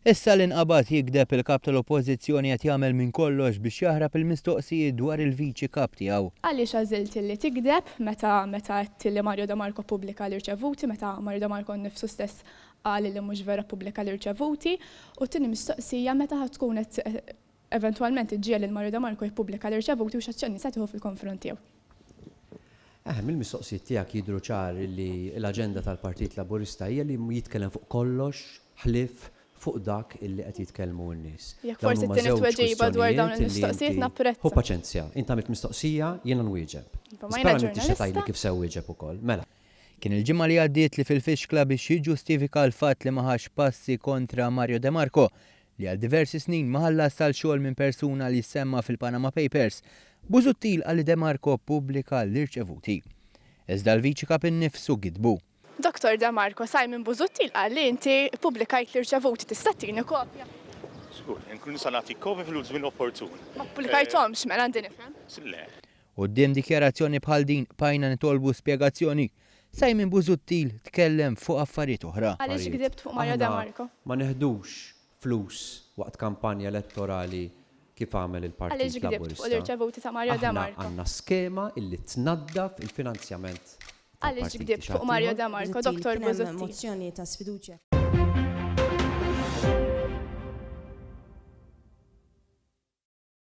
Issa l-inqabad jikdeb il-kap tal-oppożizzjoni qed jagħmel minn kollox biex jaħrab il-mistoqsijiet dwar il-viċi kap tiegħu. Għaliex għażilt li tikdeb meta qed li Mario De Marco pubblika l-irċevuti, meta Mario De Marco nnifsu stess qal li mhux vera pubblika l-irċevuti, u tieni mistoqsija meta tkun qed eventwalment iġġiel lil Mario De Marco jippubblika l-irċevuti u x'azzjoni se tieħu fil-konfront tiegħu. Mill-mistoqsijiet tiegħek jidhru ċar li l-aġenda tal-Partit Laburista hija li jitkellem fuq kollox ħlief fuq dak illi qed jitkellmu n-nies. Jekk forsi t-tieni tweġiba dwar dawn il-mistoqsijiet napprezza. Hu paċenzja, inti għamilt mistoqsija jiena nwieġeb. Spera m'intix qed tgħidli kif sew wieġeb ukoll. Mela. Kien il-ġimgħa li għaddiet li fil-fixkla biex jiġġustifika l-fatt li ma ħax passi kontra Mario De Marco li għal diversi snin ma ħallas tal-xogħol minn persuna li semma fil-Panama Papers. Busuttil għal De Marco pubblika l-irċevuti. Iżda l-viċi kap innifsu gidbu. Dr. De Marco, Simon Busuttil qal li inti pubblikajt l-irċevuti tista' tini kopja. Skur, nkun nista' nagħti kopja fil żmien opportun. Ma pubblikajthomx mela għandi nifhem. Le. Quddiem dikjarazzjoni bħal din bajna nitolbu spjegazzjoni. Simon Busuttil tkellem fuq affarijiet oħra. Għaliex gdibt fuq Mario De Marco? Ma neħdux flus waqt kampanja elettorali kif għamel il-Partit Għaliex gdibt Laburista. fuq l-irċevuti ta' Mario De Marco? Għandna skema illi tnaddaf il-finanzjament. Għaliex gdibt fuq Mario De Marco, Dr. Busuttil? Mozzjoni ta' sfiduċja.